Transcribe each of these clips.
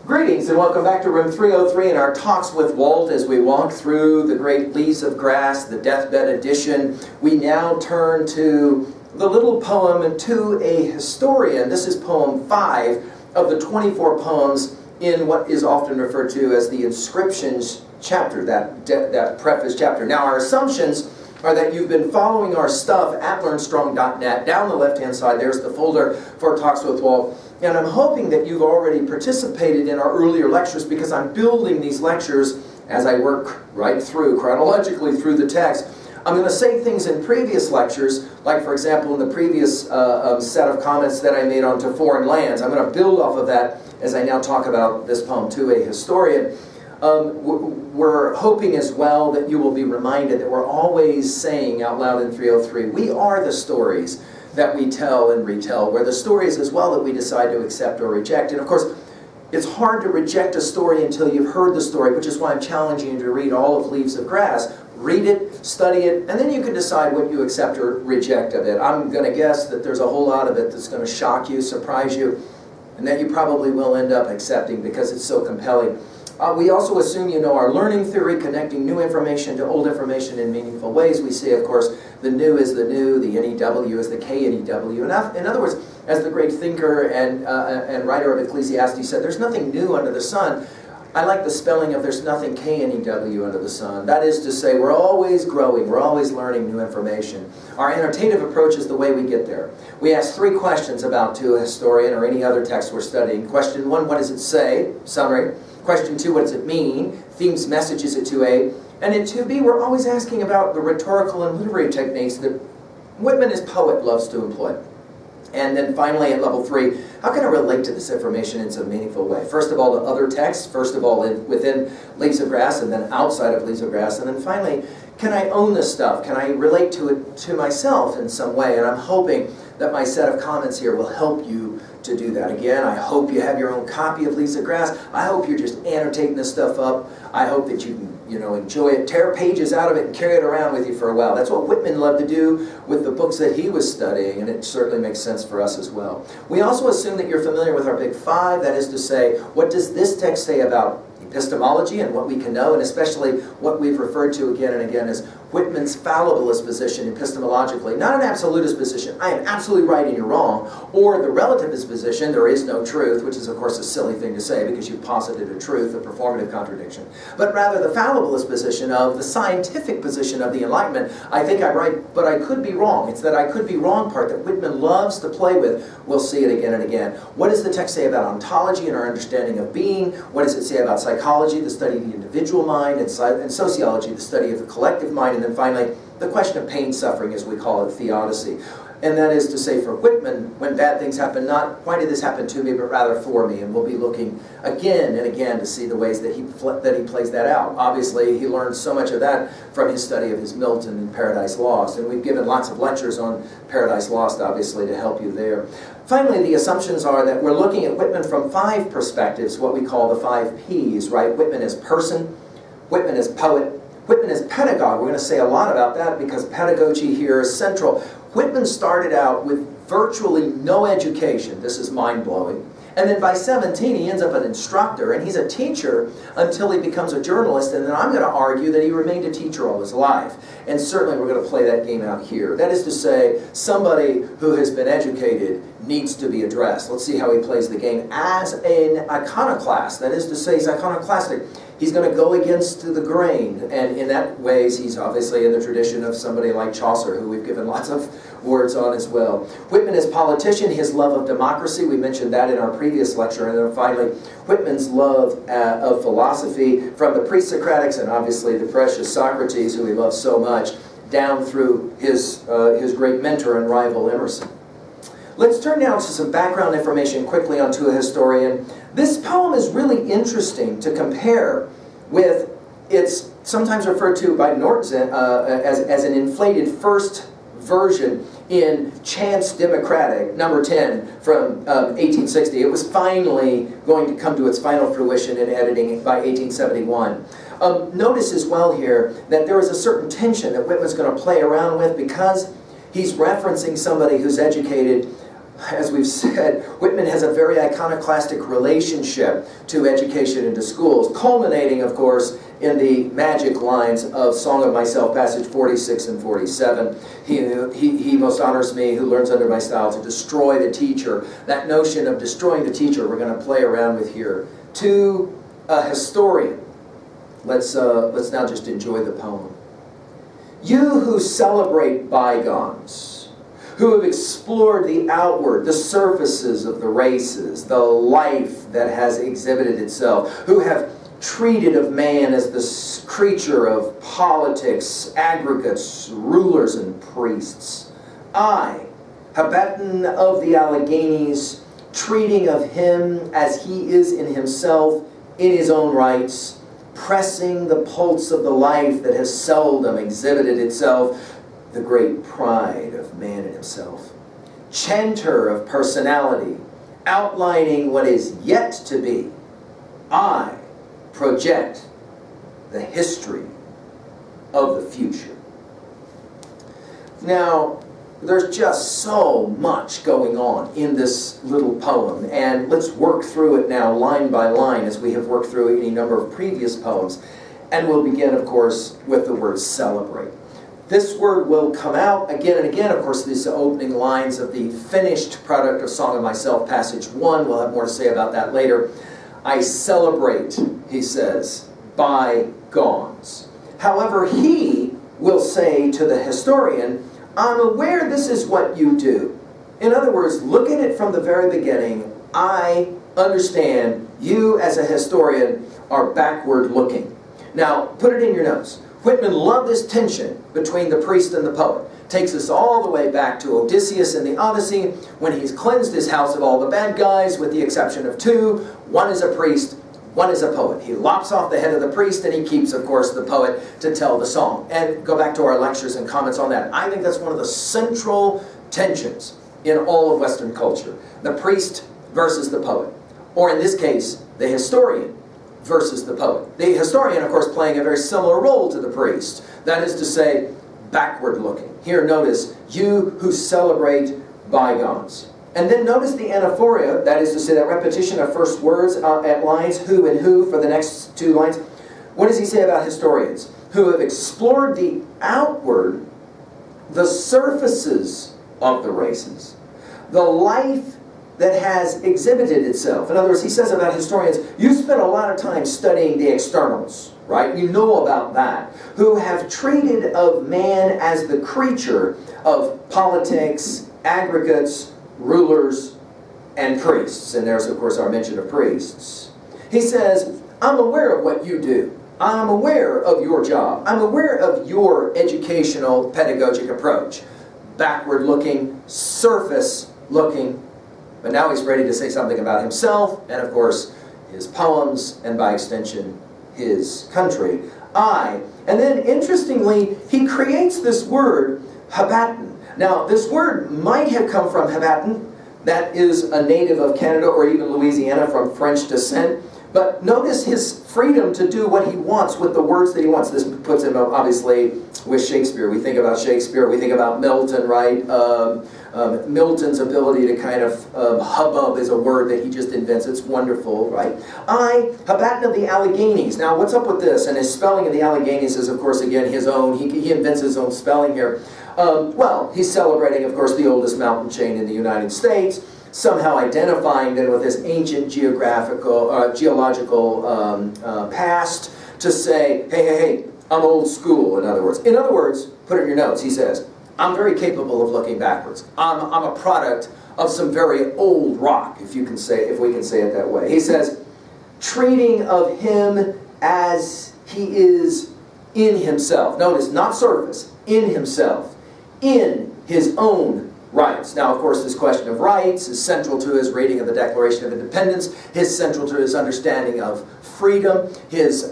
Greetings and welcome back to room 303 in our Talks with Walt as we walk through the great Leaves of Grass, the Deathbed Edition. We now turn to the little poem To a Historian. This is poem 5 of the 24 poems in what is often referred to as the inscriptions chapter, that preface chapter. Now our assumptions are that you've been following our stuff at learnstrong.net. Down the left-hand side, there's the folder for Talks with Walt. And I'm hoping that you've already participated in our earlier lectures because I'm building these lectures as I work right through, chronologically through the text. I'm going to say things in previous lectures, like for example in the previous set of comments that I made onto foreign lands. I'm going to build off of that as I now talk about this poem, To a Historian. We're hoping as well that you will be reminded that we're always saying out loud in 303, we are the stories that we tell and retell. We're the stories as well that we decide to accept or reject. And of course, it's hard to reject a story until you've heard the story, which is why I'm challenging you to read all of Leaves of Grass. Read it, study it, and then you can decide what you accept or reject of it. I'm going to guess that there's a whole lot of it that's going to shock you, surprise you, and that you probably will end up accepting because it's so compelling. We also assume you know our learning theory, connecting new information to old information in meaningful ways. We say, of course, the new is the new, the NEW is the KNEW. In other words, as the great thinker and writer of Ecclesiastes said, there's nothing new under the sun. I like the spelling of there's nothing KNEW under the sun. That is to say, we're always growing, we're always learning new information. Our annotative approach is the way we get there. We ask 3 questions about To a Historian or any other text we're studying. Question 1, what does it say? Summary. Question 2, what does it mean? Themes, messages at 2a. And at 2b, we're always asking about the rhetorical and literary techniques that Whitman as poet loves to employ. And then finally at level 3, how can I relate to this information in some meaningful way? First of all, to other texts, first of all within Leaves of Grass, and then outside of Leaves of Grass, and then finally, can I own this stuff? Can I relate to it to myself in some way? And I'm hoping that my set of comments here will help you to do that. Again, I hope you have your own copy of Leaves of Grass. I hope you're just annotating this stuff up. I hope that you can, enjoy it, tear pages out of it and carry it around with you for a while. That's what Whitman loved to do with the books that he was studying, and it certainly makes sense for us as well. We also assume that you're familiar with our Big Five. That is to say, what does this text say about epistemology and what we can know, and especially what we've referred to again and again as Whitman's fallibilist position epistemologically. Not an absolutist position, I am absolutely right and you're wrong, or the relativist position, there is no truth, which is of course a silly thing to say because you posited a truth, a performative contradiction, but rather the fallibilist position of the scientific position of the Enlightenment. I think I'm right, but I could be wrong. It's that I could be wrong part that Whitman loves to play with. We'll see it again and again. What does the text say about ontology and our understanding of being? What does it say about psychology, the study of the individual mind, and sociology, the study of the collective mind, and then finally, the question of pain, suffering, as we call it, theodicy. And that is to say, for Whitman, when bad things happen, not why did this happen to me, but rather for me. And we'll be looking again and again to see the ways that he plays that out. Obviously, he learned so much of that from his study of his Milton and Paradise Lost. And we've given lots of lectures on Paradise Lost, obviously, to help you there. Finally, the assumptions are that we're looking at Whitman from 5 perspectives, what we call the 5 Ps, right? Whitman as person, Whitman as poet, Whitman as pedagogue. We're going to say a lot about that because pedagogy here is central. Whitman started out with virtually no education. This is mind-blowing. And then by 17, he ends up an instructor, and he's a teacher until he becomes a journalist, and then I'm going to argue that he remained a teacher all his life. And certainly we're going to play that game out here. That is to say, somebody who has been educated needs to be addressed. Let's see how he plays the game as an iconoclast. That is to say, he's iconoclastic. He's going to go against the grain, and in that ways he's obviously in the tradition of somebody like Chaucer, who we've given lots of words on as well. Whitman as politician, his love of democracy, we mentioned that in our previous lecture, and then finally Whitman's love of philosophy from the pre-Socratics and obviously the precious Socrates, who he loves so much, down through his great mentor and rival Emerson. Let's turn now to some background information quickly on To a Historian. This poem is really interesting to compare with, it's sometimes referred to by Norton as an inflated first version in Chance Democratic, number 10 from 1860. It was finally going to come to its final fruition in editing by 1871. Notice as well here that there is a certain tension that Whitman's going to play around with because he's referencing somebody who's educated as we've said, Whitman has a very iconoclastic relationship to education and to schools, culminating, of course, in the magic lines of Song of Myself, passage 46 and 47. He most honors me who learns under my style to destroy the teacher. That notion of destroying the teacher we're going to play around with here. To a historian, let's now just enjoy the poem. You who celebrate bygones, who have explored the outward, the surfaces of the races, the life that has exhibited itself, who have treated of man as the creature of politics, aggregates, rulers, and priests. I, Habatten of the Alleghenies, treating of him as he is in himself, in his own rights, pressing the pulse of the life that has seldom exhibited itself, the great pride of man in himself. Chanter of personality, outlining what is yet to be, I project the history of the future. Now, there's just so much going on in this little poem, and let's work through it now line by line as we have worked through any number of previous poems. And we'll begin, of course, with the word celebrate. This word will come out again and again. Of course, these opening lines of the finished product of Song of Myself, passage 1. We'll have more to say about that later. I celebrate, he says, bygones. However, he will say to the historian, I'm aware this is what you do. In other words, look at it from the very beginning. I understand you as a historian are backward looking. Now, put it in your notes. Whitman loved this tension between the priest and the poet. Takes us all the way back to Odysseus in the Odyssey, when he's cleansed his house of all the bad guys, with the exception of two. One is a priest, one is a poet. He lops off the head of the priest, and he keeps, of course, the poet to tell the song. And go back to our lectures and comments on that. I think that's one of the central tensions in all of Western culture. The priest versus the poet. Or in this case, the historian versus the poet. The historian, of course, playing a very similar role to the priest. That is to say, backward looking. Here, notice, you who celebrate bygones. And then notice the anaphoria, that is to say, that repetition of first words at lines, who and who, for the next two lines. What does he say about historians? Who have explored the outward, the surfaces of the races, the life that has exhibited itself. In other words, he says about historians, you spend a lot of time studying the externals, right? You know about that. Who have treated of man as the creature of politics, aggregates, rulers, and priests. And there's, of course, our mention of priests. He says, I'm aware of what you do. I'm aware of your job. I'm aware of your educational pedagogic approach. Backward-looking, surface-looking. But now he's ready to say something about himself, and of course, his poems, and by extension, his country. And then, interestingly, he creates this word, Habatten. Now, this word might have come from Habatten, that is a native of Canada or even Louisiana from French descent. But notice his freedom to do what he wants with the words that he wants. This puts him up, obviously, with Shakespeare. We think about Shakespeare, we think about Milton, right? Milton's ability to kind of hubbub is a word that he just invents. It's wonderful, right? Habatten of the Alleghenies. Now, what's up with this? And his spelling of the Alleghenies is, of course, again, his own. He invents his own spelling here. Well, he's celebrating, of course, the oldest mountain chain in the United States, somehow identifying then with this ancient geological past to say, hey, I'm old school, in other words. In other words, put it in your notes, he says, I'm very capable of looking backwards. I'm a product of some very old rock, if we can say it that way. He says, treating of him as he is in himself. Notice, not surface, in himself, in his own rights. Now, of course, this question of rights is central to his reading of the Declaration of Independence, is central to his understanding of freedom, his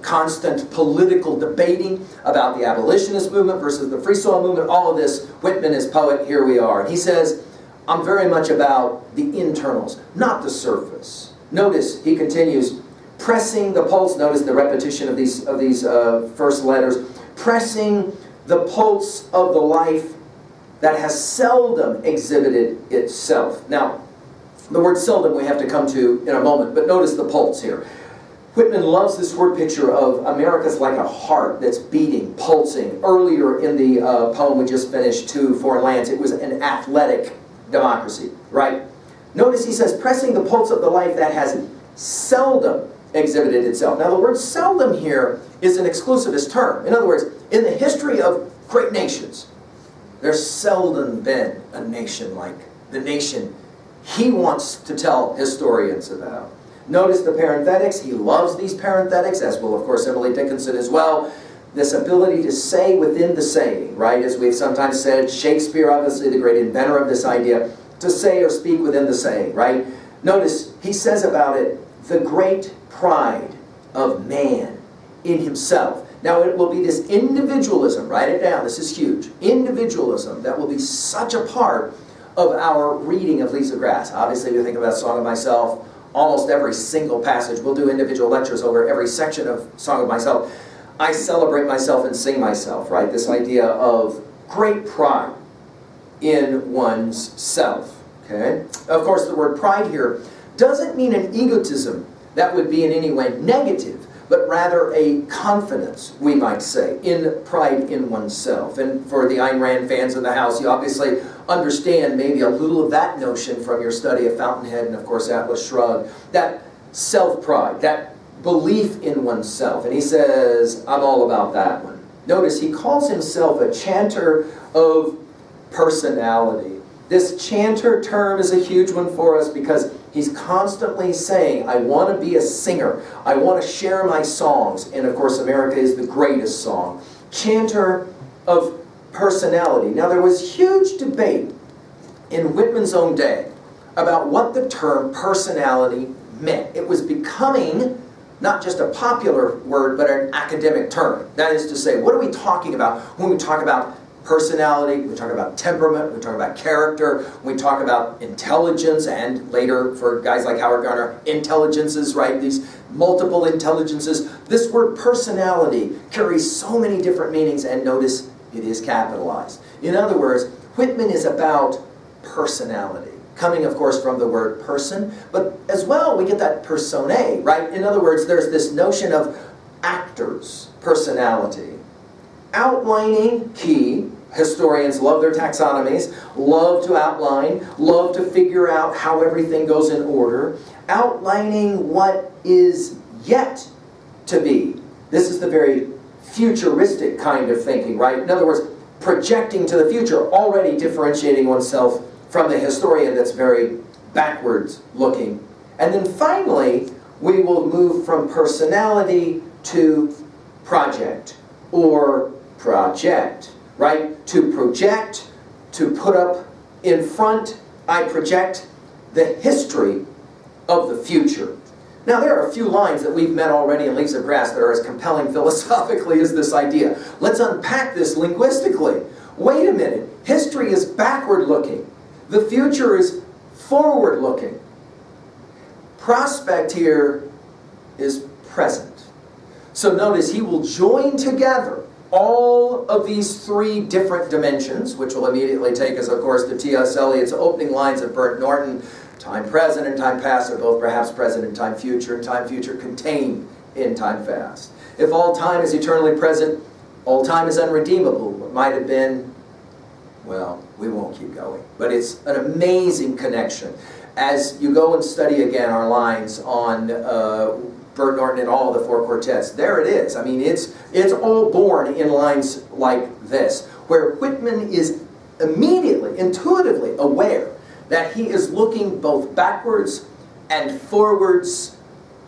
constant political debating about the abolitionist movement versus the free soil movement. All of this, Whitman is poet, here we are. And he says, I'm very much about the internals, not the surface. Notice, he continues, pressing the pulse, notice the repetition of these first letters, pressing the pulse of the life that has seldom exhibited itself. Now, the word seldom we have to come to in a moment, but notice the pulse here. Whitman loves this word picture of America's like a heart that's beating, pulsing. Earlier in the poem we just finished, Two Foreign Lands, it was an athletic democracy, right? Notice he says, pressing the pulse of the life that has seldom exhibited itself. Now the word seldom here is an exclusivist term. In other words, in the history of great nations, there's seldom been a nation like the nation he wants to tell historians about. Notice the parenthetics. He loves these parenthetics, as will, of course, Emily Dickinson as well. This ability to say within the saying, right? As we've sometimes said, Shakespeare, obviously the great inventor of this idea, to say or speak within the saying, right? Notice he says about it, the great pride of man in himself. Now it will be this individualism, write it down, this is huge, individualism that will be such a part of our reading of Leaves of Grass. Obviously we think about Song of Myself, almost every single passage. We'll do individual lectures over every section of Song of Myself. I celebrate myself and sing myself, right? This idea of great pride in one's self, okay? Of course, the word pride here doesn't mean an egotism that would be in any way negative, but rather a confidence, we might say, in pride in oneself. And for the Ayn Rand fans in the house, you obviously understand maybe a little of that notion from your study of Fountainhead and, of course, Atlas Shrugged. That self-pride, that belief in oneself. And he says, I'm all about that one. Notice he calls himself a chanter of personality. This chanter term is a huge one for us because he's constantly saying, I want to be a singer. I want to share my songs. And of course, America is the greatest song. Chanter of personality. Now, there was huge debate in Whitman's own day about what the term personality meant. It was becoming not just a popular word, but an academic term. That is to say, what are we talking about when we talk about personality? We talk about temperament, we talk about character, we talk about intelligence, and later, for guys like Howard Gardner, intelligences, right? These multiple intelligences. This word personality carries so many different meanings, and notice it is capitalized. In other words, Whitman is about personality, coming, of course, from the word person, but as well, we get that personae, right? In other words, there's this notion of actor's personality. Outlining, key. Historians love their taxonomies, love to outline, love to figure out how everything goes in order. Outlining what is yet to be. This is the very futuristic kind of thinking, right? In other words, projecting to the future, already differentiating oneself from the historian that's very backwards looking. And then finally, we will move from personality to project, or project, right? To project, to put up in front, I project the history of the future. Now, there are a few lines that we've met already in Leaves of Grass that are as compelling philosophically as this idea. Let's unpack this linguistically. Wait a minute. History is backward-looking. The future is forward-looking. Prospect here is present. So notice he will join together all of these three different dimensions, which will immediately take us, of course, to T.S. Eliot's opening lines of Burnt Norton. Time present and time past are both perhaps present in time future, and time future contained in time past. If all time is eternally present, all time is unredeemable. What might have been, well, we won't keep going. But it's an amazing connection. As you go and study again our lines on Burnt Norton and all the four quartets, there it is. I mean, it's all born in lines like this, where Whitman is immediately, intuitively aware that he is looking both backwards and forwards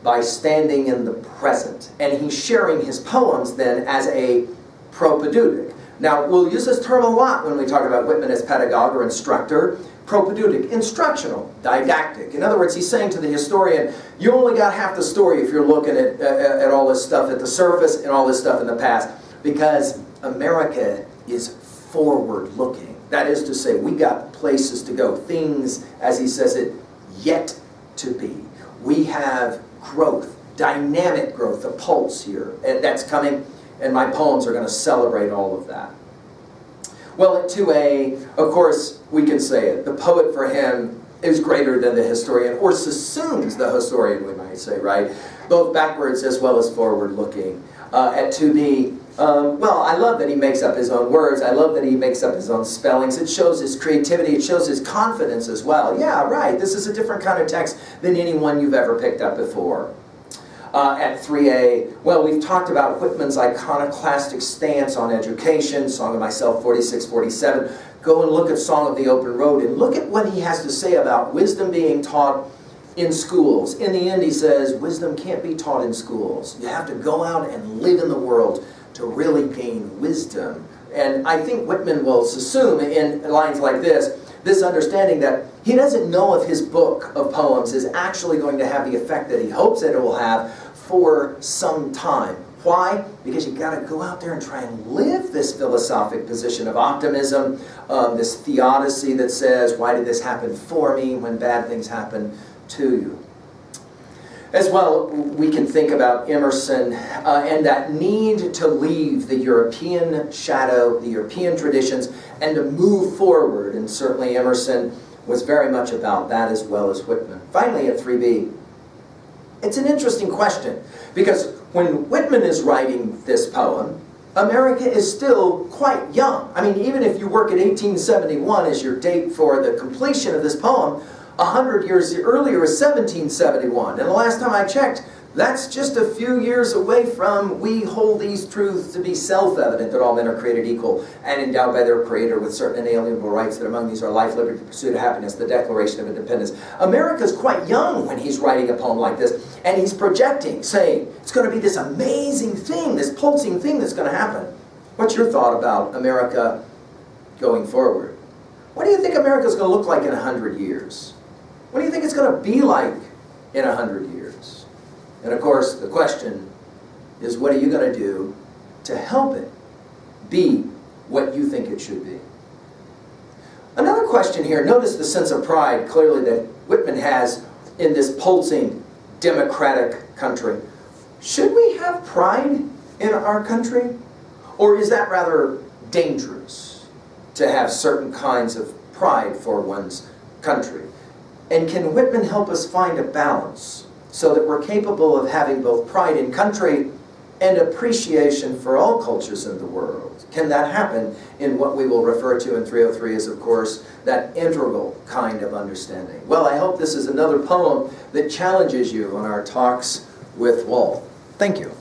by standing in the present. And he's sharing his poems then as a propaedeutic. Now, we'll use this term a lot when we talk about Whitman as pedagogue or instructor. Propaedeutic, instructional, didactic. In other words, he's saying to the historian, you only got half the story if you're looking at all this stuff at the surface and all this stuff in the past, because America is forward-looking. That is to say, we got places to go, things, as he says it, yet to be. We have growth, dynamic growth, a pulse here, and that's coming, and my poems are going to celebrate all of that. Well, at 2A, of course, we can say it. The poet for him is greater than the historian, or subsumes the historian, we might say, right? Both backwards as well as forward-looking. At 2B, well, I love that he makes up his own words. I love that he makes up his own spellings. It shows his creativity. It shows his confidence as well. Yeah, right, this is a different kind of text than any one you've ever picked up before. At 3A, well, we've talked about Whitman's iconoclastic stance on education, Song of Myself 46-47. Go and look at Song of the Open Road and look at what he has to say about wisdom being taught in schools. In the end, he says, wisdom can't be taught in schools. You have to go out and live in the world to really gain wisdom. And I think Whitman will assume in lines like this understanding that he doesn't know if his book of poems is actually going to have the effect that he hopes that it will have for some time. Why? Because you've got to go out there and try and live this philosophic position of optimism, this theodicy that says, why did this happen for me when bad things happen to you? As well, we can think about Emerson and that need to leave the European shadow, the European traditions, and to move forward. And certainly Emerson was very much about that as well as Whitman. Finally, at 3B, it's an interesting question, because when Whitman is writing this poem, America is still quite young. I mean, even if you work at 1871 as your date for the completion of this poem, 100 years earlier is 1771. And the last time I checked, that's just a few years away from we hold these truths to be self-evident, that all men are created equal and endowed by their Creator with certain inalienable rights, that among these are life, liberty, pursuit of happiness, the Declaration of Independence. America's quite young when he's writing a poem like this, and he's projecting, saying, it's going to be this amazing thing, this pulsing thing that's going to happen. What's your thought about America going forward? What do you think America's going to look like in 100 years? What do you think it's going to be like in 100 years? And of course, the question is, what are you going to do to help it be what you think it should be? Another question here, notice the sense of pride clearly that Whitman has in this pulsing democratic country. Should we have pride in our country? Or is that rather dangerous to have certain kinds of pride for one's country? And can Whitman help us find a balance so that we're capable of having both pride in country and appreciation for all cultures in the world? Can that happen in what we will refer to in 303 as, of course, that integral kind of understanding? Well, I hope this is another poem that challenges you on our talks with Walt. Thank you.